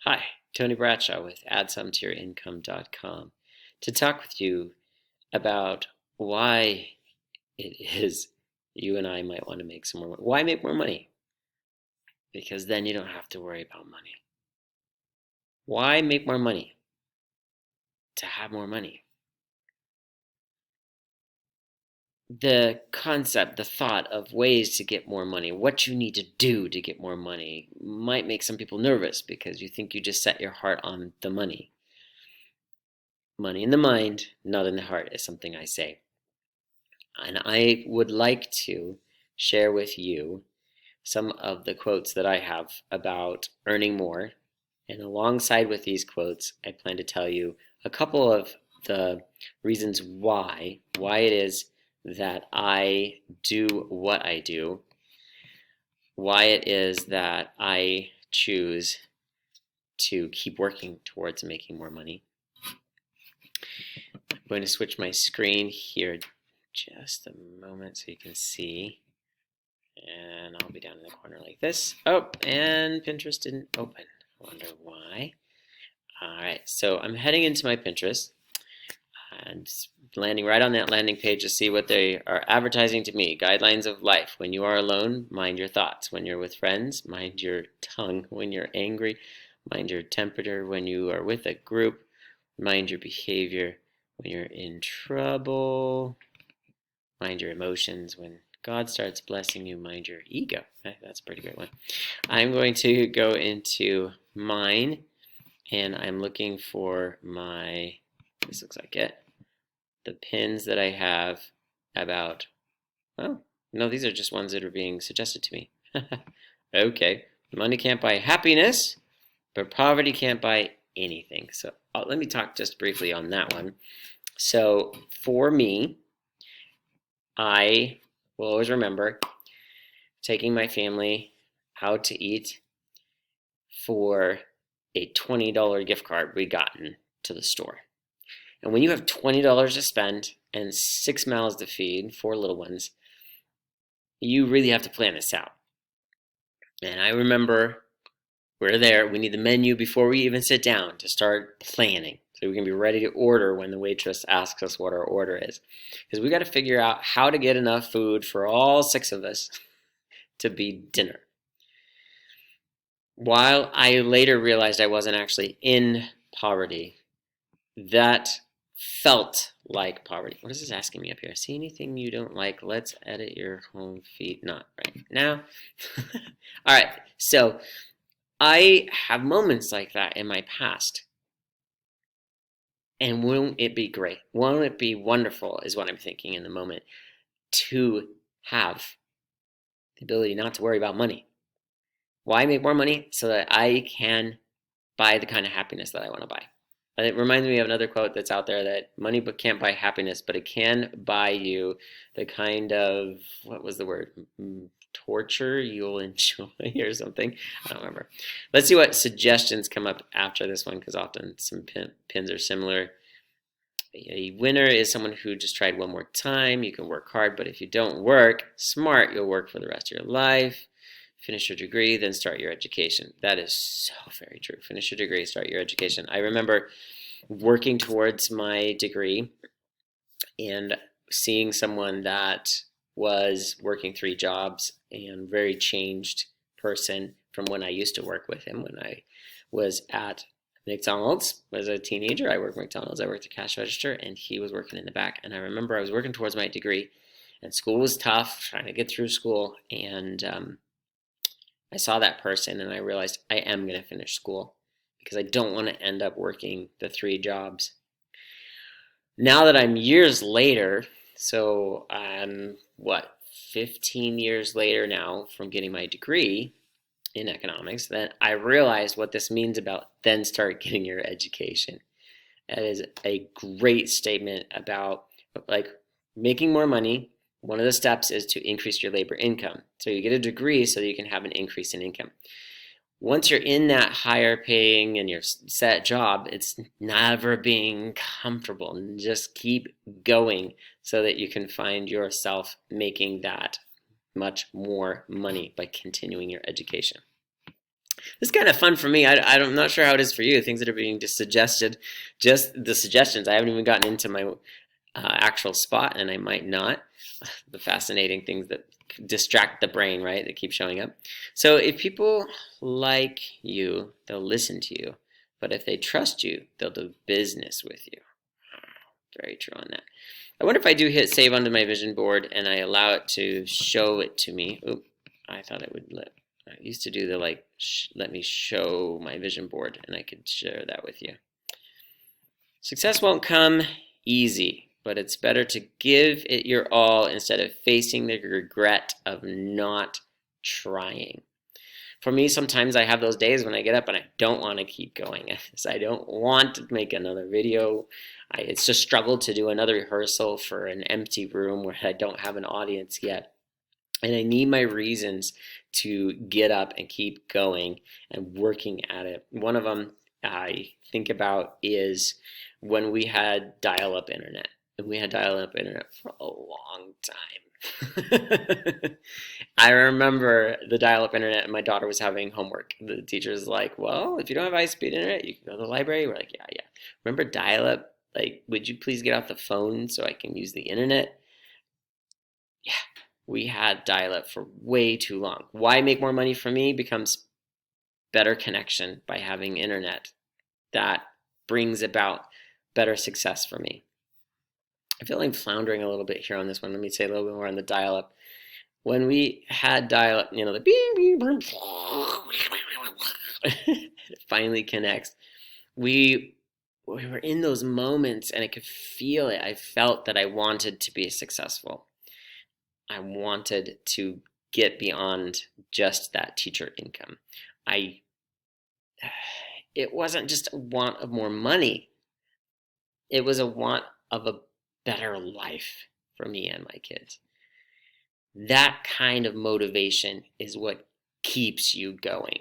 Hi, Tony Bradshaw with AddSomeToYourIncome.com to talk with you about why it is you and I might want to make some more money. Why make more money? Because then you don't have to worry about money. Why make more money? To have more money. The concept, the thought of ways to get more money, what you need to do to get more money, might make some people nervous because you think you just set your heart on the money. Money in the mind, not in the heart, is something I say. And I would like to share with you some of the quotes that I have about earning more. And alongside with these quotes, I plan to tell you a couple of the reasons why it is that I do what I do, why it is that I choose to keep working towards making more money. I'm going to switch my screen here just a moment so you can see. And I'll be down in the corner like this. Oh, and Pinterest didn't open. I wonder why. Alright, so I'm heading into my Pinterest and landing right on that landing page to see what they are advertising to me. Guidelines of life. When you are alone, mind your thoughts. When you're with friends, mind your tongue. When you're angry, mind your temperature. When you are with a group, mind your behavior. When you're in trouble, mind your emotions. When God starts blessing you, mind your ego. That's a pretty great one. I'm going to go into mine, and I'm looking for my, this looks like it, the pins that I have about, well, no, these are just ones that are being suggested to me. Okay, money can't buy happiness, but poverty can't buy anything. So let me talk just briefly on that one. So for me, I will always remember taking my family out to eat for a $20 gift card we'd gotten to the store. And when you have $20 to spend and 6 mouths to feed, 4 little ones, you really have to plan this out. And I remember we're there, we need the menu before we even sit down to start planning so we can be ready to order when the waitress asks us what our order is. Because we got to figure out how to get enough food for all 6 of us to be dinner. While I later realized I wasn't actually in poverty, that felt like poverty. What is this asking me up here? See anything you don't like? Let's edit your home feed. Not right now. All right, so I have moments like that in my past. And won't it be great? Won't it be wonderful is what I'm thinking in the moment, to have the ability not to worry about money. Why make more money? So that I can buy the kind of happiness that I want to buy. And it reminds me of another quote that's out there that money can't buy happiness, but it can buy you the kind of, what was the word? Torture you'll enjoy or something. I don't remember. Let's see what suggestions come up after this one, because often some pins are similar. A winner is someone who just tried one more time. You can work hard, but if you don't work smart, you'll work for the rest of your life. Finish your degree, then start your education. That is so very true. Finish your degree, start your education. I remember working towards my degree and seeing someone that was working 3 jobs and very changed person from when I used to work with him when I was at McDonald's as a teenager. I worked at McDonald's, I worked at cash register, and he was working in the back. And I remember I was working towards my degree, and school was tough, trying to get through school, and I saw that person and I realized I am going to finish school because I don't want to end up working the 3 jobs. Now that I'm years later, so I'm 15 years later now from getting my degree in economics, then I realized what this means about then start getting your education. That is a great statement about like making more money. One of the steps is to increase your labor income. So you get a degree so that you can have an increase in income. Once you're in that higher paying and your set job, it's never being comfortable. Just keep going so that you can find yourself making that much more money by continuing your education. This is kind of fun for me. I'm not sure how it is for you. Things that are being just suggested, just the suggestions. I haven't even gotten into my actual spot, and I might not. The fascinating things that distract the brain, right? That keep showing up. So if people like you, they'll listen to you. But if they trust you, they'll do business with you. Very true on that. I wonder if I do hit save onto my vision board and I allow it to show it to me. Oop, I thought it would let. I used to do the let me show my vision board, and I could share that with you. Success won't come easy, but it's better to give it your all instead of facing the regret of not trying. For me, sometimes I have those days when I get up and I don't want to keep going. I don't want to make another video. It's just struggle to do another rehearsal for an empty room where I don't have an audience yet. And I need my reasons to get up and keep going and working at it. One of them I think about is when we had dial-up internet. And we had dial-up internet for a long time. I remember the dial-up internet and my daughter was having homework. The teacher's like, well, if you don't have high-speed internet, you can go to the library. We're like, yeah. Remember dial-up? Like, would you please get off the phone so I can use the internet? Yeah, we had dial-up for way too long. Why make more money for me becomes better connection by having internet. That brings about better success for me. I feel like I'm floundering a little bit here on this one. Let me say a little bit more on the dial-up. When we had dial-up, the bing, bing, bing, it finally connects. We were in those moments and I could feel it. I felt that I wanted to be successful. I wanted to get beyond just that teacher income. It wasn't just a want of more money. It was a want of a better life for me and my kids. That kind of motivation is what keeps you going.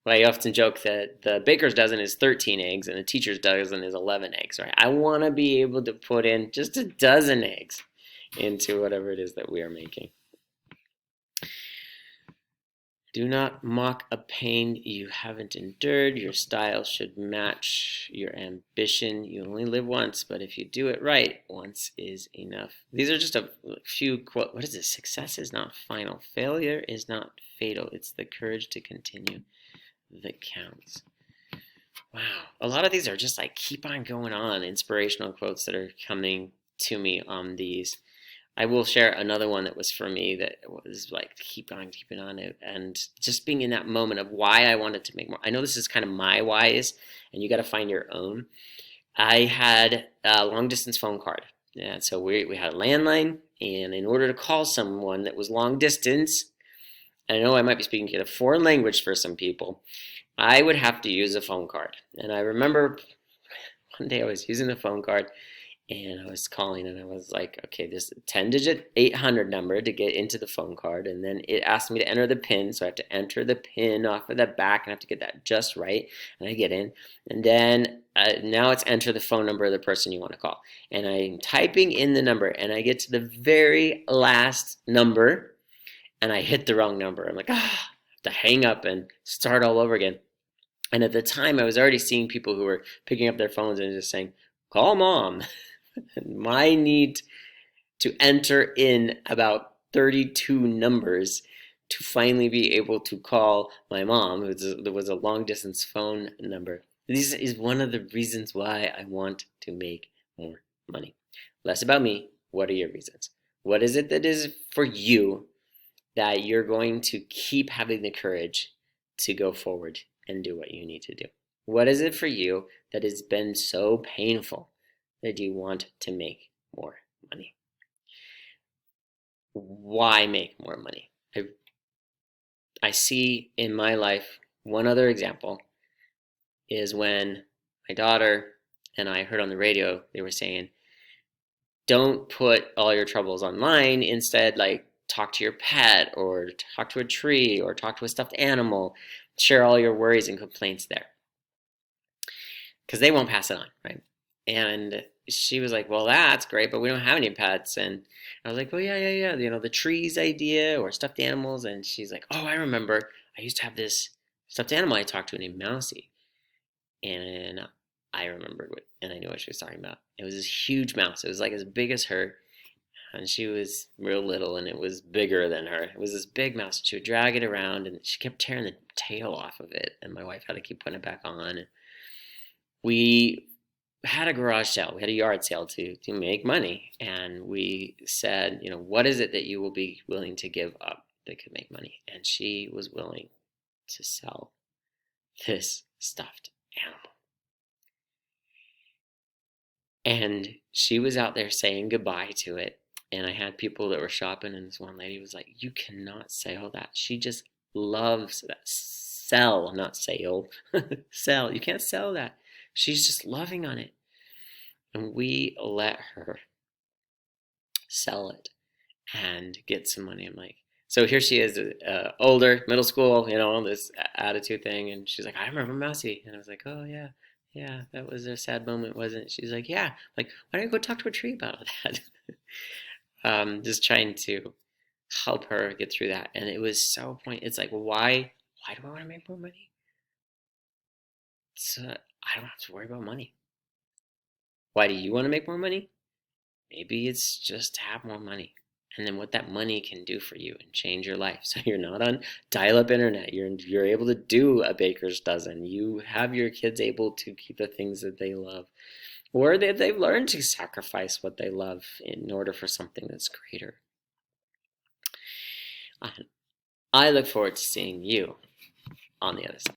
Well, I often joke that the baker's dozen is 13 eggs and the teacher's dozen is 11 eggs, right? I want to be able to put in just a dozen eggs into whatever it is that we are making. Do not mock a pain you haven't endured. Your style should match your ambition. You only live once, but if you do it right, once is enough. These are just a few quotes. What is this? Success is not final. Failure is not fatal. It's the courage to continue that counts. Wow. A lot of these are just like keep on going on, inspirational quotes that are coming to me on these. I will share another one that was for me that was like keep on keeping on it, and just being in that moment of why I wanted to make more. I know this is kind of my whys, and you got to find your own. I had a long distance phone card, and so we had a landline, and in order to call someone that was long distance, I know I might be speaking a foreign language for some people, I would have to use a phone card. And I remember one day I was using the phone card and I was calling and I was like, okay, this 10-digit 800 number to get into the phone card. And then it asked me to enter the PIN. So I have to enter the PIN off of the back and I have to get that just right. And I get in. And then now it's enter the phone number of the person you want to call. And I'm typing in the number and I get to the very last number and I hit the wrong number. I'm like, I have to hang up and start all over again. And at the time, I was already seeing people who were picking up their phones and just saying, call mom. My need to enter in about 32 numbers to finally be able to call my mom. There was a long distance phone number. This is one of the reasons why I want to make more money. Less about me. What are your reasons? What is it that is for you that you're going to keep having the courage to go forward and do what you need to do? What is it for you that has been so painful that you want to make more money? Why make more money? I see in my life one other example is when my daughter and I heard on the radio, they were saying, don't put all your troubles online. Instead, like talk to your pet or talk to a tree or talk to a stuffed animal. Share all your worries and complaints there because they won't pass it on, right? And she was like, well, that's great, but we don't have any pets. And I was like, well, yeah. The trees idea or stuffed animals. And she's like, oh, I remember. I used to have this stuffed animal I talked to named Mousy. And I remembered what, and I knew what she was talking about. It was this huge mouse. It was like as big as her, and she was real little, and it was bigger than her. It was this big mouse. She would drag it around, and she kept tearing the tail off of it, and my wife had to keep putting it back on. We had a garage sale. We had a yard sale to make money, and we said, what is it that you will be willing to give up that could make money? And she was willing to sell this stuffed animal. And she was out there saying goodbye to it. And I had people that were shopping, and this one lady was like, "You cannot sell that. She just loves that. Sell, not sale. Sell. You can't sell that. She's just loving on it." And we let her sell it and get some money. I'm like, so here she is, older, middle school, this attitude thing. And she's like, "I remember Mousy." And I was like, "Oh, yeah. Yeah, that was a sad moment, wasn't it?" She's like, "Yeah." I'm like, "Why don't you go talk to a tree about that?" Just trying to help her get through that. And it was so it's like, why do I want to make more money? So I don't have to worry about money. Why do you want to make more money? Maybe it's just to have more money. And then what that money can do for you and change your life. So you're not on dial-up internet. You're able to do a baker's dozen. You have your kids able to keep the things that they love. Or they've learned to sacrifice what they love in order for something that's greater. I look forward to seeing you on the other side.